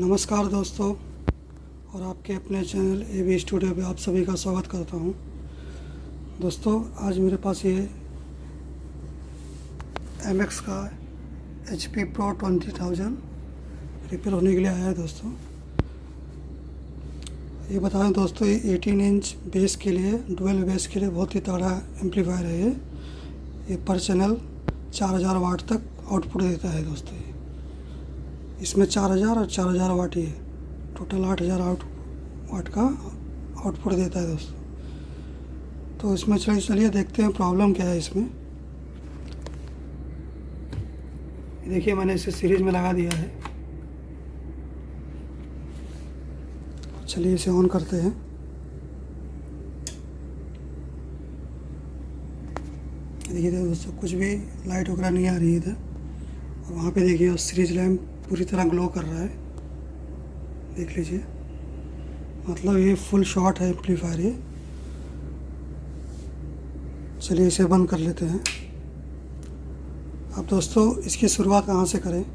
नमस्कार दोस्तों, और आपके अपने चैनल एबी स्टूडियो पे आप सभी का स्वागत करता हूं। दोस्तों, आज मेरे पास ये MX का HP Pro 20,000 रिपेयर होने के लिए आया है। दोस्तों, ये बता दें दोस्तों, ये 18 इंच बेस के लिए, डुअल बेस के लिए बहुत ही तगड़ा एम्पलीफायर है। ये पर चैनल 4000 वाट तक आउटपुट देता है। दोस्तों, इसमें 4000 और 4000 वाट ही है, टोटल 8000 वाट का आउटपुट देता है। दोस्तों, तो इसमें चलिए देखते हैं प्रॉब्लम क्या है इसमें। देखिए, मैंने इसे सीरीज में लगा दिया है। चलिए इसे ऑन करते हैं। देखिए दोस्तों, कुछ भी लाइट वगैरह नहीं आ रही है इधर, और वहाँ पे देखिए सीरीज लैम्प पूरी तरह ग्लो कर रहा है। देख लीजिए, मतलब ये फुल शॉट है एम्पलीफायर ये। चलिए इसे बंद कर लेते हैं। अब दोस्तों, इसकी शुरुआत कहाँ से करें?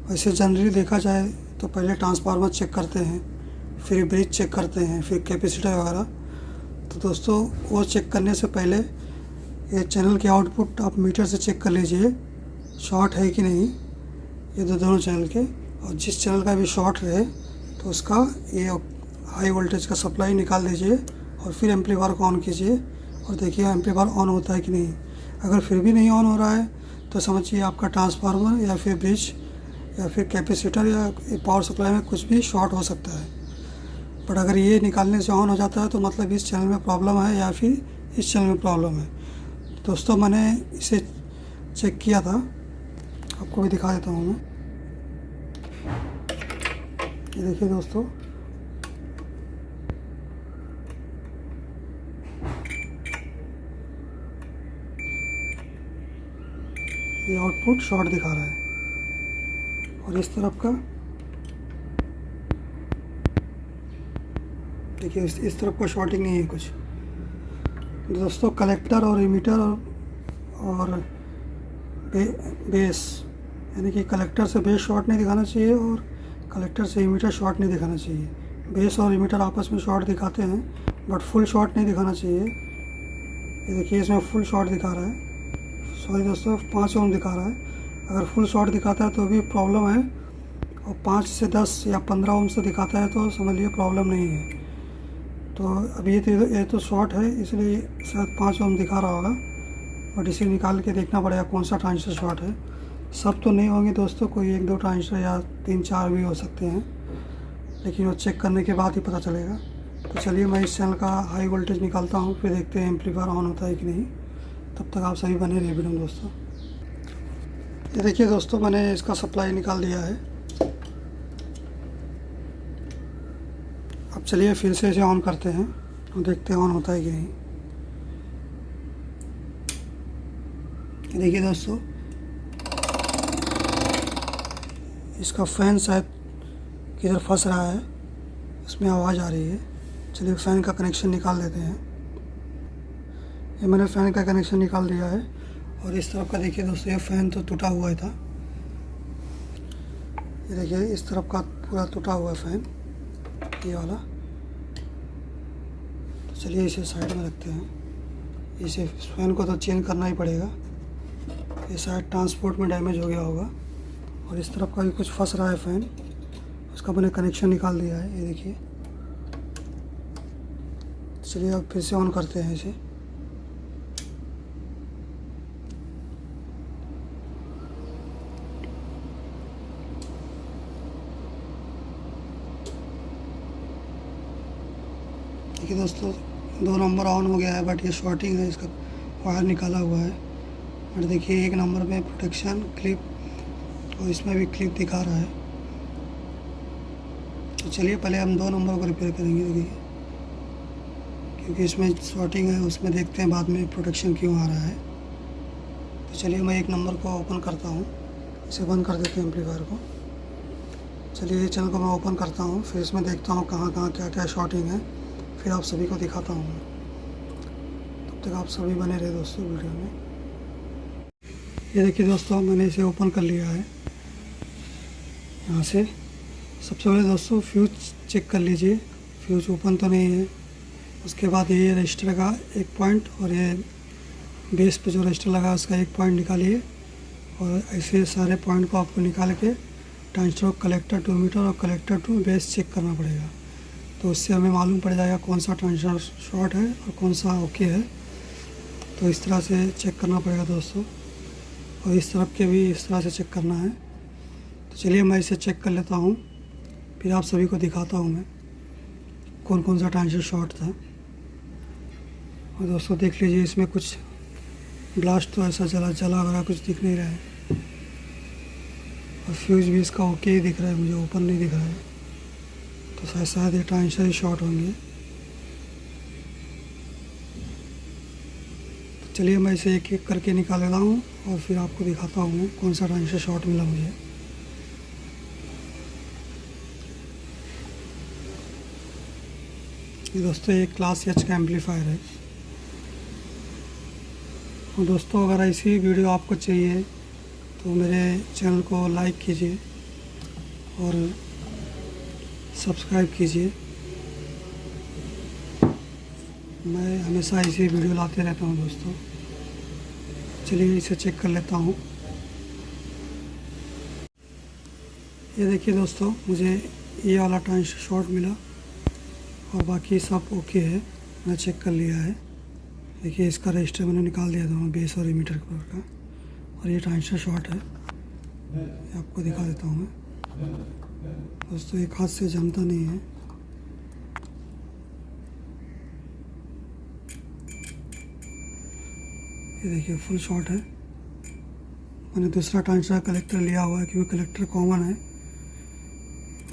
वैसे जनरली देखा जाए तो पहले ट्रांसफार्मर चेक करते हैं, फिर ब्रिज चेक करते हैं, फिर कैपेसिटर वगैरह। तो दोस्तों, वो चेक करने से पहले ये चैनल के आउटपुट आप मीटर से चेक कर लीजिए, शॉर्ट है कि नहीं, ये दोनों चैनल के। और जिस चैनल का भी शॉर्ट रहे तो उसका ये हाई वोल्टेज का सप्लाई निकाल दीजिए, और फिर एम्पलीफायर को ऑन कीजिए और देखिए एम्पलीफायर ऑन होता है कि नहीं। अगर फिर भी नहीं ऑन हो रहा है तो समझिए आपका ट्रांसफार्मर या फिर ब्रिज या फिर कैपेसिटर या पावर सप्लाई में कुछ भी शॉर्ट हो सकता है। बट अगर ये निकालने से ऑन हो जाता है तो मतलब इस चैनल में प्रॉब्लम है या फिर इस चैनल में प्रॉब्लम है। दोस्तों, मैंने इसे चेक किया था, आपको भी दिखा देता हूँ मैं। ये देखिए दोस्तों, ये आउटपुट शॉर्ट दिखा रहा है, और इस तरफ का देखिए, इस तरफ का शॉर्टिंग नहीं है कुछ। दोस्तों, कलेक्टर और इमीटर और बेस, यानी कि कलेक्टर से बेस शॉर्ट नहीं दिखाना चाहिए और कलेक्टर से इमीटर शॉर्ट नहीं दिखाना चाहिए। बेस और इमीटर आपस में शॉर्ट दिखाते हैं, बट फुल शॉर्ट नहीं दिखाना चाहिए। ये देखिए, इसमें फुल शॉर्ट दिखा रहा है। सॉरी दोस्तों, 5 ओम दिखा रहा है। अगर फुल शॉर्ट दिखाता है तो भी प्रॉब्लम है, और 5 से 10 या 15 ओम से दिखाता है तो समझ लीजिए प्रॉब्लम नहीं है। तो अभी ये तो शॉर्ट है, इसलिए शायद 5 ओम दिखा रहा होगा, बट इसे निकाल के देखना पड़ेगा कौन सा ट्रांजिस्टर शॉर्ट है। सब तो नहीं होंगे दोस्तों, कोई 1-2 ट्रांजिस्टर या 3-4 भी हो सकते हैं, लेकिन वो चेक करने के बाद ही पता चलेगा। तो चलिए मैं इस चैनल का हाई वोल्टेज निकालता हूँ, फिर देखते हैं एम्पलीफायर ऑन होता है कि नहीं। तब तक आप सभी बने रहिए वीडियो में। दोस्तों, ये देखिए दोस्तों, मैंने इसका सप्लाई निकाल दिया है। अब चलिए फिर से इसे ऑन करते हैं और देखते हैं ऑन होता है कि नहीं। देखिए दोस्तों, इसका फ़ैन शायद किधर फंस रहा है, इसमें आवाज़ आ रही है। चलिए फ़ैन का कनेक्शन निकाल देते हैं। ये मैंने फ़ैन का कनेक्शन निकाल दिया है, और इस तरफ का देखिए दोस्तों, ये फ़ैन तो टूटा हुआ ही था। ये देखिए, इस तरफ का पूरा टूटा हुआ है फ़ैन, ये वाला। तो चलिए इसे साइड में रखते हैं। इसे फ़ैन को तो चेंज करना ही पड़ेगा, ये शायद ट्रांसपोर्ट में डैमेज हो गया होगा। और इस तरफ का भी कुछ फंस रहा है फ़ैन, उसका मैंने कनेक्शन निकाल दिया है। ये देखिए, चलिए अब फिर से ऑन करते हैं इसे। देखिए दोस्तों, 2 नंबर ऑन हो गया है, बट ये शॉर्टिंग है, इसका वायर निकाला हुआ है। और देखिए 1 नंबर में प्रोटेक्शन क्लिप, और इसमें भी क्लिप दिखा रहा है। तो चलिए पहले हम 2 नंबर को रिपेयर करेंगे। देखिए, क्योंकि इसमें शॉर्टिंग है, उसमें देखते हैं बाद में प्रोटेक्शन क्यों आ रहा है। तो चलिए मैं 1 नंबर को ओपन करता हूँ, इसे बंद कर देते हैं एम्पलीफायर को। चलिए ये चैनल को मैं ओपन करता हूँ, फिर इसमें देखता हूँ कहाँ कहाँ क्या क्या शॉर्टिंग है, फिर आप सभी को दिखाता हूँ। तब तक आप सभी बने रहे दोस्तों वीडियो में। ये देखिए दोस्तों, मैंने इसे ओपन कर लिया है यहाँ से। सबसे पहले दोस्तों फ्यूज चेक कर लीजिए, फ्यूज ओपन तो नहीं है। उसके बाद ये रजिस्टर का एक पॉइंट और ये बेस पे जो रजिस्टर लगा उसका एक पॉइंट निकालिए, और ऐसे सारे पॉइंट को आपको निकाल के ट्रांजिस्टर कलेक्टर टू मीटर और कलेक्टर टू बेस चेक करना पड़ेगा। तो उससे हमें मालूम पड़ जाएगा कौन सा ट्रांजिस्टर शॉर्ट है और कौन सा ओके है। तो इस तरह से चेक करना पड़ेगा दोस्तों, और इस तरफ के भी इस तरह से चेक करना है। तो चलिए मैं इसे चेक कर लेता हूँ, फिर आप सभी को दिखाता हूँ मैं कौन कौन सा ट्रांजिस्टर शॉर्ट था। और दोस्तों देख लीजिए, इसमें कुछ ब्लास्ट तो ऐसा जला वगैरह कुछ दिख नहीं रहा है, और फ्यूज भी इसका ओके ही दिख रहा है, मुझे ओपन नहीं दिख रहा है। तो शायद ये ट्रांजिस्टर ही शॉर्ट होंगे। तो चलिए मैं इसे एक एक करके निकाल लेता हूँ और फिर आपको दिखाता हूँ मैं कौन सा ट्रांजिस्टर शॉर्ट मिला मुझे। ये दोस्तों एक क्लास एच का एम्पलीफायर है। और दोस्तों अगर ऐसी वीडियो आपको चाहिए तो मेरे चैनल को लाइक कीजिए और सब्सक्राइब कीजिए। मैं हमेशा ऐसी वीडियो लाते रहता हूँ दोस्तों। चलिए इसे चेक कर लेता हूँ। ये देखिए दोस्तों, मुझे ये वाला ट्रांजिस्टर शॉर्ट मिला और बाकी सब ओके है, मैंने चेक कर लिया है। देखिए इसका रजिस्टर मैंने निकाल दिया दोनों, बेस और इमीटर का, और ये ट्रांजिस्टर शॉर्ट है। ये आपको दिखा देता हूँ मैं दोस्तों, एक हाथ से जमता नहीं है। ये देखिए फुल शॉर्ट है। मैंने दूसरा ट्रांजिस्टर कलेक्टर लिया हुआ है क्योंकि कलेक्टर कॉमन है।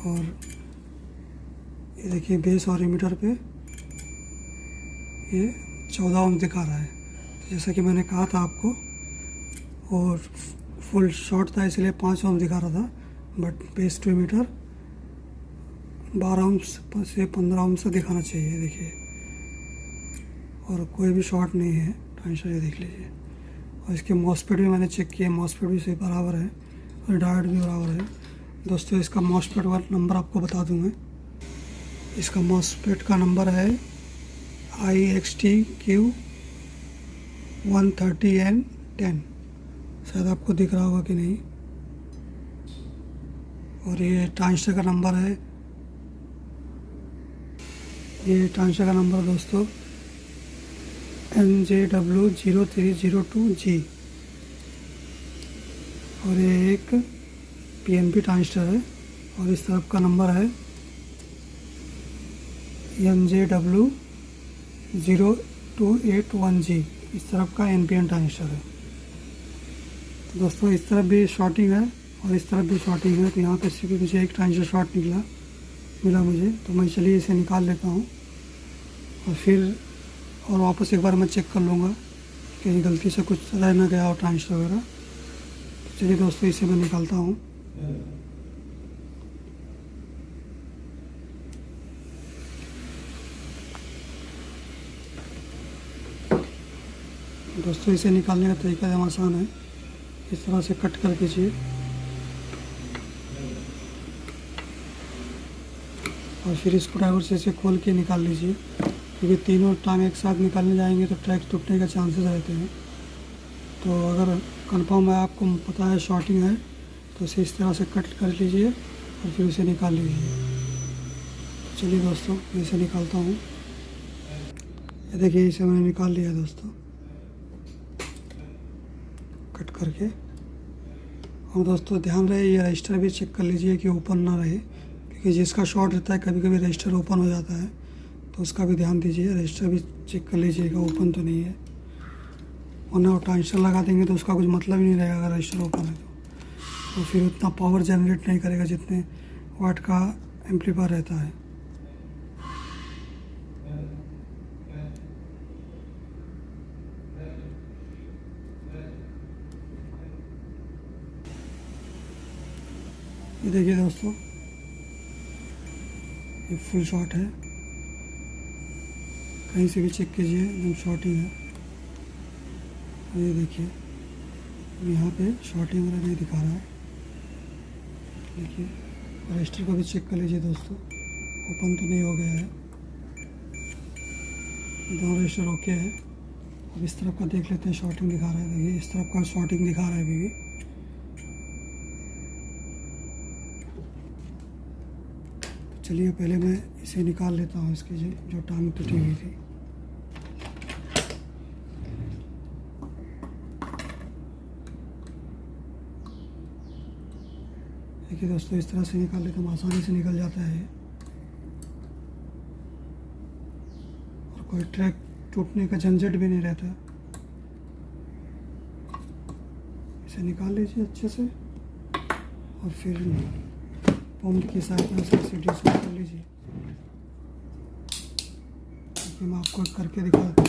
और ये देखिए बेस और इमीटर पे ये 14 ओम दिखा रहा है। तो जैसा कि मैंने कहा था आपको, और फुल शॉर्ट था इसलिए 5 ओम दिखा रहा था, बट बेस टू मीटर 12 ओम से 15 ओम से दिखाना चाहिए। देखिए, और कोई भी शॉर्ट नहीं है ट्रांजिस्टर, ये देख लीजिए। और इसके मॉसफेट भी मैंने चेक किया, मॉसफेट भी सही बराबर है और डायोड भी बराबर है। दोस्तों इसका मॉसफेट का नंबर आपको बता दूँ मैं। इसका मॉसफेट का नंबर है IXTQ 130N10। शायद आपको दिख रहा होगा कि नहीं। और ये ट्रांजिस्टर का नंबर है, ये ट्रांजिस्टर का नंबर दोस्तों NJW0302G। और ये एक PNP ट्रांजिस्टर है, और इस तरफ का नंबर है NJW0281G। इस तरफ का NPN ट्रांजिस्टर है। तो दोस्तों इस तरफ भी शॉर्टिंग है और इस तरफ भी शॉर्टिंग है। तो यहाँ पे से भी मुझे एक ट्रांजिस्टर शॉर्ट मिला मुझे। तो मैं चलिए इसे निकाल लेता हूँ और फिर और वापस एक बार मैं चेक कर लूँगा कहीं गलती से कुछ रह ना गया हो ट्रांजिस्टर वगैरह। तो चलिए दोस्तों इसे मैं निकालता हूँ। दोस्तों इसे निकालने का तरीका एकदम आसान है। इस तरह से कट कर दीजिए और फिर इसको ड्राइवर से इसे खोल के निकाल लीजिए, क्योंकि तीनों टांग एक साथ निकालने जाएंगे तो ट्रैक टूटने का चांसेस रहते हैं। तो अगर कंफर्म है, आपको पता है शॉर्टिंग है, तो इसे इस तरह से कट कर लीजिए और फिर उसे निकाल लीजिए। तो चलिए दोस्तों मैं इसे निकालता हूँ। ये देखिए इसे मैंने निकाल लिया दोस्तों कट करके। और दोस्तों ध्यान रहे ये रजिस्टर भी चेक कर लीजिए कि ओपन ना रहे, क्योंकि जिसका शॉर्ट रहता है कभी कभी रजिस्टर ओपन हो जाता है, तो उसका भी ध्यान दीजिए। रजिस्टर भी चेक कर लीजिएगा ओपन तो नहीं है, वरना वो ट्रांजिस्टर लगा देंगे तो उसका कुछ मतलब ही नहीं रहेगा अगर रजिस्टर ओपन है तो फिर उतना पावर जनरेट नहीं करेगा जितने वाट का एम्पलीफायर रहता है। ये देखिए दोस्तों, ये फुल शॉट है, कहीं से भी चेक कीजिए एकदम शॉर्टिंग है। ये देखिए यहाँ पे शॉर्टिंग वगैरह नहीं दिखा रहा है, देखिए रजिस्टर को भी चेक कर लीजिए दोस्तों, ओपन तो नहीं हो गया है, दोनों रजिस्टर ओके है। अब इस तरफ का देख लेते हैं, शॉर्टिंग दिखा रहा है, देखिए इस तरफ का शॉर्टिंग दिखा रहा है अभी भी। तो चलिए पहले मैं इसे निकाल लेता हूँ, इसकी जो टांग टूटी हुई थी। देखिए दोस्तों, इस तरह से निकाल लेते हैं, आसानी से निकल जाता है और कोई ट्रैक टूटने का झंझट भी नहीं रहता। इसे निकाल लीजिए अच्छे से और फिर पंप की सहायता से इसे डिसॉल्व कर लीजिए। देखिए मैं आपको करके दिखाता हूँ।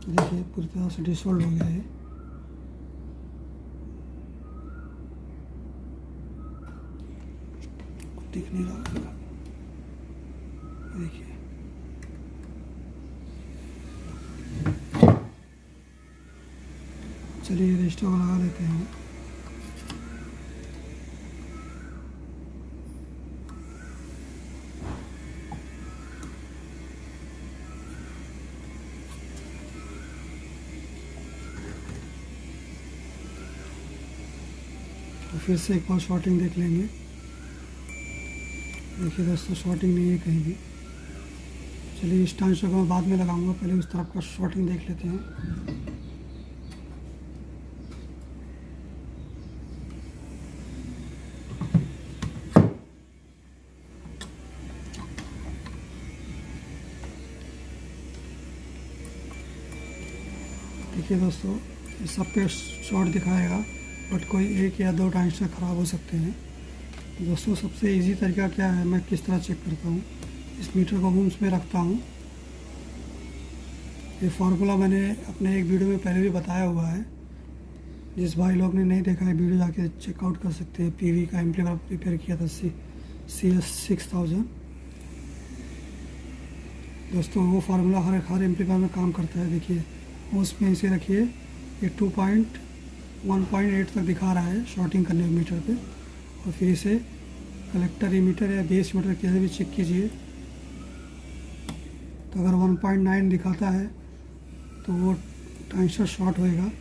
देखिए पूरी तरह से डिसॉल्व हो गया है। दिख नहीं रहा होगा, देखिए चलिए रजिस्टर को लगा देते हैं। तो फिर से एक बार शॉर्टिंग देख लेंगे। देखिए दोस्तों, शॉर्टिंग नहीं है कहीं भी। चलिए इस ट्रांसफर को मैं बाद में लगाऊंगा, पहले उस तरफ का शॉर्टिंग देख लेते हैं। देखिए दोस्तों, इस सब पे शॉर्ट दिखाएगा, बट कोई एक या दो ट्रांजिस्टर ख़राब हो सकते हैं। दोस्तों सबसे इजी तरीका क्या है, मैं किस तरह चेक करता हूँ, इस मीटर को ओम्स में रखता हूँ। ये फार्मूला मैंने अपने एक वीडियो में पहले भी बताया हुआ है, जिस भाई लोग ने नहीं देखा है वीडियो जाके चेकआउट कर सकते हैं। पीवी का एम्पलीफायर प्रिपेयर किया था CS6000। दोस्तों वो फार्मूला हर एम्पलीफायर में काम करता है। देखिए उसमें इसे रखिए, ये 2.1.8 तक दिखा रहा है शॉर्टिंग करने मीटर पे, और फिर इसे कलेक्टर इमीटर या बेस मीटर कैसे भी चेक कीजिए। तो अगर 1.9 दिखाता है तो वो ट्रांजिस्टर शॉर्ट होएगा।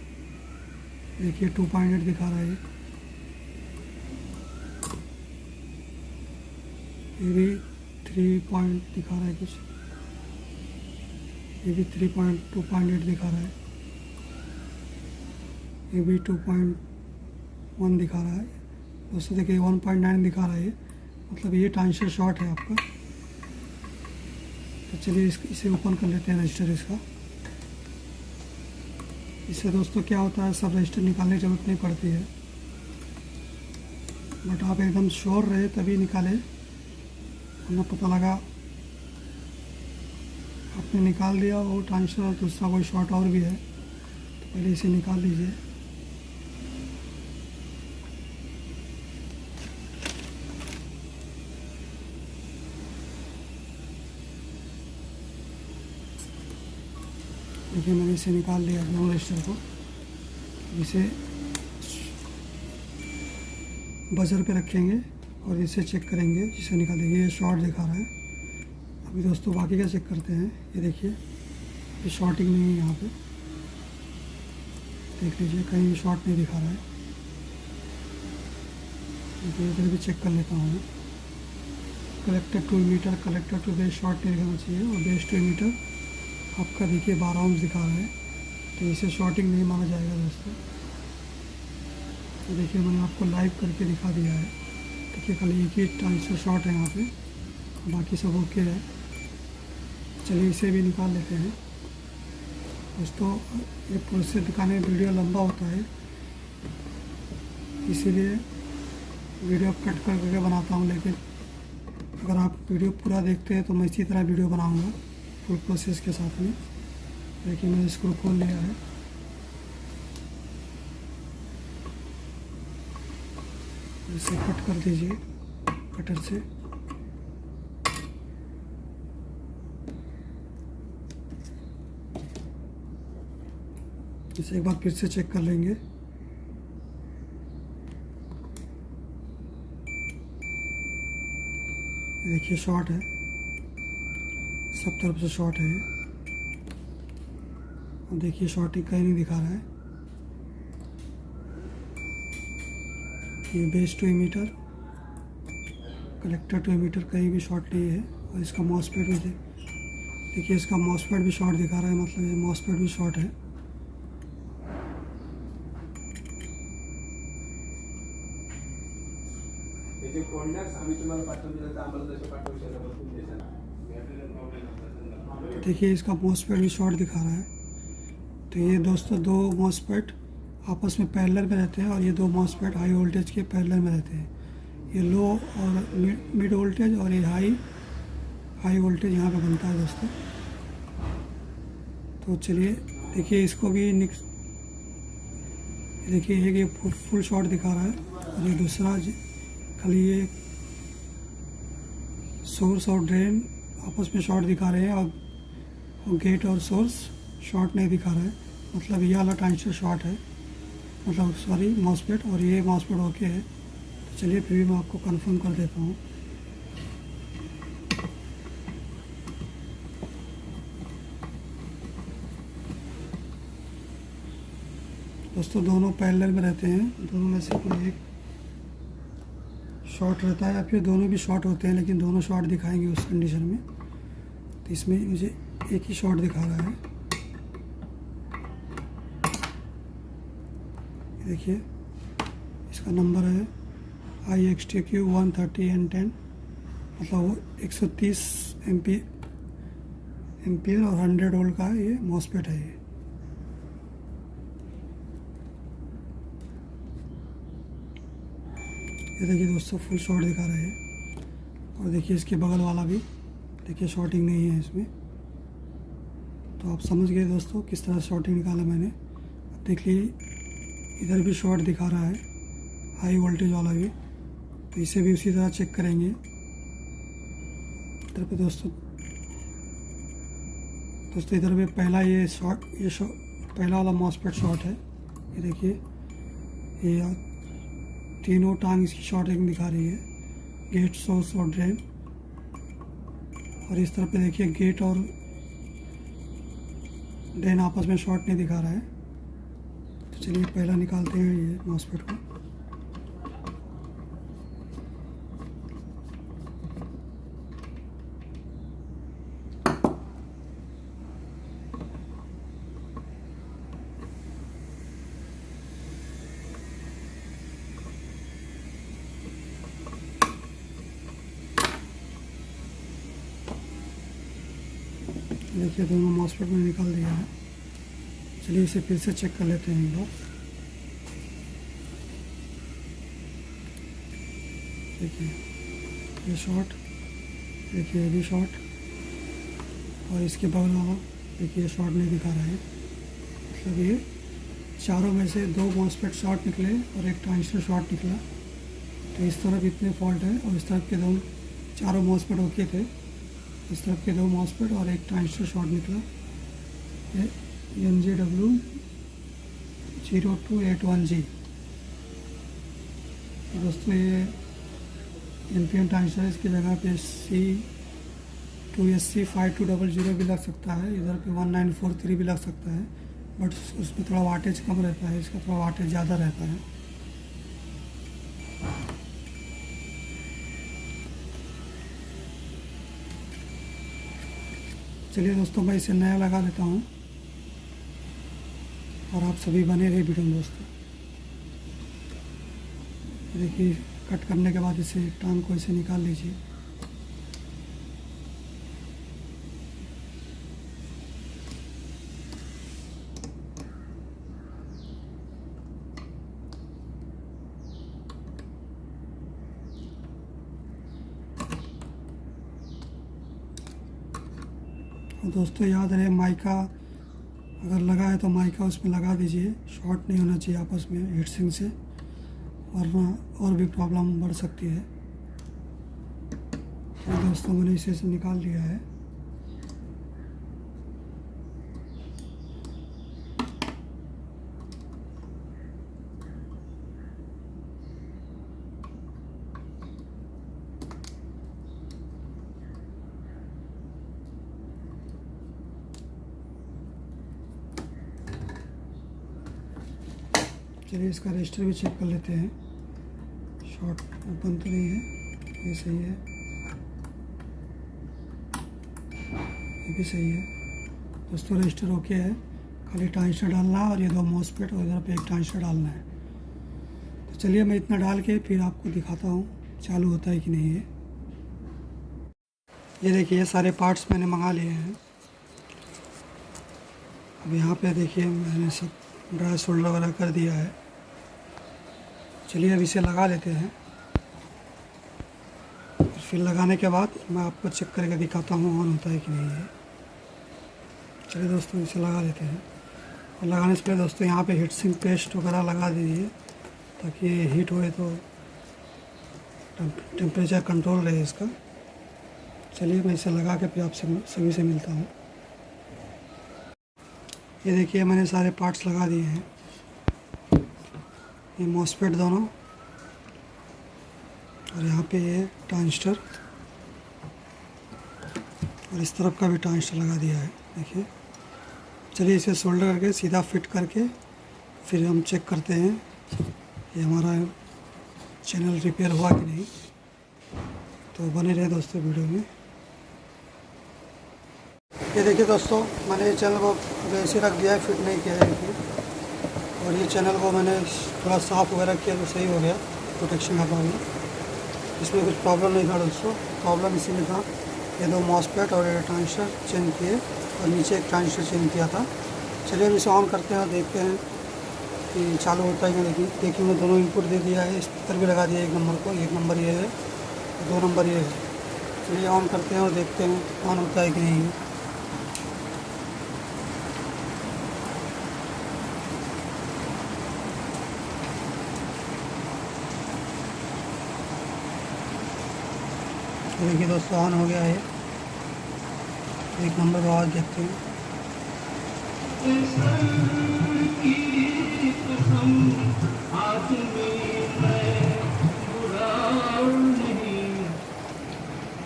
देखिए 2.8 दिखा रहा है, ये भी 3 पॉइंट दिखा रहा है कुछ, ये भी 2.8 दिखा रहा है, ये भी 2.1 दिखा रहा है। दोस्तों देखिए 1.9 दिखा रहा है, मतलब ये ट्रांजिस्टर शॉर्ट है आपका। तो चलिए इसे ओपन कर लेते हैं रजिस्टर इसका। इससे दोस्तों क्या होता है, सब रजिस्टर निकालने की जरूरत नहीं पड़ती है, बट आप एकदम श्योर रहे तभी निकालें, वरना पता लगा आपने निकाल दिया वो ट्रांजिस्टर और दूसरा कोई शॉर्ट और भी है, तो पहले इसे निकाल लीजिए। देखिए मैंने इसे निकाल लिया दोनों रजिस्टर को। इसे बजर पे रखेंगे और इसे चेक करेंगे, जिसे निकालेंगे। ये शॉर्ट दिखा रहा है। अभी दोस्तों बाकी का चेक करते हैं। ये देखिए ये शॉर्टिंग नहीं है, यहाँ पे देख लीजिए कहीं शॉर्ट नहीं दिखा रहा है। देखिए इधर भी चेक कर लेता हूँ। Collector to emitter, collector to base short नहीं दिखाना चाहिए, और बेस टू मीटर आपका देखिए 12 ओम्स दिखा रहा है, तो इसे शॉर्टिंग नहीं माना जाएगा दोस्तों। तो देखिए मैंने आपको लाइव करके दिखा दिया है। देखिए खाली एक ही ट्रांजिस्टर शॉर्ट है यहाँ पे, बाकी सब ओके है। चलिए इसे भी निकाल लेते हैं। दोस्तों ये प्रोसेस दिखाने में वीडियो लंबा होता है, इसीलिए वीडियो कट करके बनाता हूँ, लेकिन अगर आप वीडियो पूरा देखते हैं तो मैं इसी तरह वीडियो बनाऊँगा फुल प्रोसेस के साथ में। देखिए मैंने स्क्रू खोल लिया है। इसे कट कर दीजिए कटर से। इसे एक बार फिर से चेक कर लेंगे। देखिए शॉर्ट है, सब तरफ से शॉर्ट है ये। और देखिए शॉर्टिंग कहीं नहीं दिखा रहा है। ये base to emitter, collector to emitter कहीं भी शॉर्ट नहीं है। और इसका मॉसफेट भी देखिए, इसका मॉसफेट भी शॉर्ट दिखा रहा है, मतलब ये मॉसफेट भी शॉर्ट है। देखिए इसका मॉसफेट भी शॉर्ट दिखा रहा है। तो ये दोस्तों दो मॉसफेट आपस में पैरेलल में रहते हैं और ये दो मॉसफेट हाई वोल्टेज के पैरेलल में रहते हैं। ये लो और मिड वोल्टेज और ये हाई वोल्टेज यहाँ पे बनता है दोस्तों। तो चलिए देखिए इसको भी देखिए एक ये फुल शॉर्ट दिखा रहा है और ये दूसरा खाली ये सोर्स और ड्रेन आपस में शॉर्ट दिखा रहे हैं और गेट और सोर्स शॉर्ट नहीं दिखा रहा है। मतलब ये वाला ट्रांजिस्टर शॉर्ट है, मतलब सॉरी मॉसफेट, और ये मॉसफेट ओके है। तो चलिए फिर भी मैं आपको कंफर्म कर देता हूँ। दोस्तों दोनों पैरेलल में रहते हैं, दोनों में से कोई एक शॉर्ट रहता है या फिर दोनों भी शॉर्ट होते हैं, लेकिन दोनों शॉर्ट दिखाएंगे उस कंडीशन में। तो इसमें मुझे एक ही शॉर्ट दिखा रहा है। देखिए इसका नंबर है IXTQ 130N10, मतलब वो 130 एम्पियर और 100 वोल्ट का ये मॉसफेट है। ये देखिए दोस्तों फुल शॉर्ट दिखा रहा है। और देखिए इसके बगल वाला भी देखिए शॉर्टिंग नहीं है इसमें। तो आप समझ गए दोस्तों किस तरह शॉर्टिंग निकाला मैंने। अब देख लीजिए इधर भी शॉर्ट दिखा रहा है, हाई वोल्टेज वाला भी। तो इसे भी उसी तरह चेक करेंगे इधर पे दोस्तों। इधर पे पहला ये पहला वाला मॉसफेट शॉर्ट है। ये देखिए ये तीनों टांग इसकी शॉर्टिंग दिखा रही है, गेट सोर्स और ड्रेन। और इस तरफ पे देखिए गेट और ड्रेन आपस में शॉर्ट नहीं दिखा रहा है। तो चलिए पहला निकालते हैं ये मॉसफेट को। देखिए दोनों मॉसफेट में निकाल दिया है। चलिए इसे फिर से चेक कर लेते हैं एक बार। देखिए ये शॉर्ट, देखिए ये भी शॉर्ट, और इसके बगल वाला देखिए शॉर्ट नहीं दिखा रहा है। मतलब ये चारों में से दो मॉसफेट शॉर्ट निकले और एक ट्रांजिस्टर शॉर्ट निकला। तो इस तरफ इतने फॉल्ट है और इस तरफ के दोनों चारों मॉसफेट ओके थे। इस तरफ के दो मॉसफेट और एक ट्रांजिस्टर शॉर्ट निकला। ये NJ0281G। दोस्तों ये NPN ट्रांजिस्टर, इसकी जगह पे C2SC5200 भी लग सकता है, इधर पे 1943 भी लग सकता है, बट उसमें थोड़ा वाटेज कम रहता है, इसका थोड़ा वाटेज ज़्यादा रहता है। चलिए दोस्तों मैं इसे नया लगा देता हूँ और आप सभी बने रहे वीडियो में दोस्तों। देखिए कट करने के बाद इसे टांग को इसे निकाल लीजिए। और दोस्तों याद रहे माइका अगर लगा है तो माइका उसमें लगा दीजिए, शॉर्ट नहीं होना चाहिए आपस में हीट सिंक से। वरना और भी प्रॉब्लम बढ़ सकती है। तो दोस्तों मैंने इसे से निकाल लिया है। चलिए इसका रजिस्टर भी चेक कर लेते हैं। शॉर्ट ओपन तो नहीं है, ये सही है, ये भी सही है। दोस्तों रजिस्टर ओके है, खाली ट्रांजिस्टर डालना है और ये 2 मॉसफेट और इधर पे एक ट्रांजिस्टर डालना है। तो चलिए मैं इतना डाल के फिर आपको दिखाता हूँ चालू होता है कि नहीं है। ये देखिए सारे पार्ट्स मैंने मंगा लिए हैं। अब यहाँ पे देखिए मैंने सब ड्राई सोल्डर वगैरह कर दिया है। चलिए अब इसे लगा लेते हैं, फिर लगाने के बाद मैं आपको चेक करके दिखाता हूँ ऑन होता है कि नहीं है। चलिए दोस्तों इसे लगा लेते हैं। और लगाने से पहले दोस्तों यहाँ पे हीट सिंक पेस्ट वगैरह लगा दीजिए ताकि ये हीट होए तो टेम्परेचर कंट्रोल रहे इसका। चलिए मैं इसे लगा के फिर आपसे सभी से मिलता हूँ। ये देखिए मैंने सारे पार्ट्स लगा दिए हैं, ये मॉसफेट दोनों और यहाँ पे ये ट्रांजिस्टर और इस तरफ का भी ट्रांजिस्टर लगा दिया है। देखिए चलिए इसे सोल्डर करके सीधा फिट करके फिर हम चेक करते हैं ये हमारा चैनल रिपेयर हुआ कि नहीं। तो बने रहे दोस्तों वीडियो में। ये देखिए दोस्तों मैंने ये चैनल को वैसे रख दिया है, फिट नहीं किया है देखिए। और ये चैनल को मैंने थोड़ा साफ़ वगैरह किया तो सही हो गया, प्रोटेक्शन का प्रॉब्लम। इसमें कुछ प्रॉब्लम नहीं था दोस्तों, प्रॉब्लम इसी में था ये 2 मॉसफेट और ये ट्रांजिस्टर चेंज किए और नीचे एक ट्रांजिस्टर चेंज किया था। चलिए अब इसे ऑन करते हैं और देखते हैं कि चालू होता है क्या। देखिए मैं दोनों इनपुट दे दिया है, स्पीकर भी लगा दिया 1 नंबर को, 1 नंबर ये है, 2 नंबर ये है। चलिए ऑन करते हैं और देखते हैं ऑन होता है कि नहीं है। देखिए दोस्तों ऑन हो गया है, 1 नंबर का आवाज़ देखते हैं।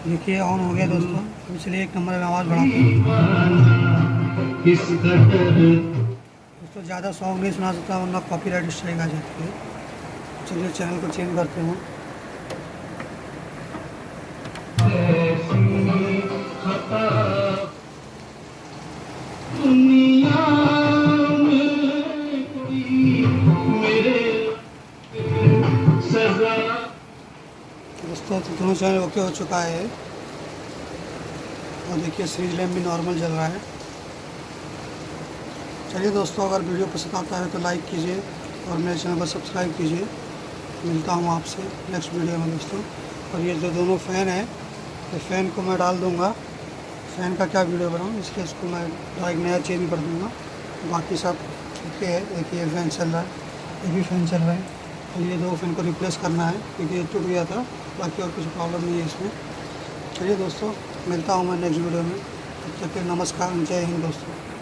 देखिए ऑन हो गया दोस्तों। तो चलिए 1 नंबर का आवाज़ बढ़ाते हैं। दोस्तों ज़्यादा सॉन्ग नहीं सुना सकता वरना कॉपीराइट स्ट्राइक आ जाती है। चलिए चैनल को चेंज करते हैं। दोस्तों तो दोनों चैनल ओके हो चुका है और देखिए सीरीज लैम्प भी नॉर्मल जल रहा है। चलिए दोस्तों अगर वीडियो पसंद आता है तो लाइक कीजिए और मेरे चैनल को सब्सक्राइब कीजिए। मिलता हूँ आपसे नेक्स्ट वीडियो में दोस्तों। और ये जो दोनों फ़ैन है तो फ़ैन को मैं डाल दूँगा, फ़ैन का क्या वीडियो बनाऊँ इसलिए इसको मैं डायरेक्ट नया चेंज कर दूँगा। बाकी सब ओके है। देखिए फ़ैन चल रहा है, ये भी फ़ैन चल रहा है। और ये 2 फ़ैन को रिप्लेस करना है क्योंकि ये टूट गया था, बाकी और कुछ प्रॉब्लम नहीं है इसमें। चलिए दोस्तों मिलता हूँ मैं नेक्स्ट वीडियो में, तब तक के नमस्कार, जय हिंद दोस्तों।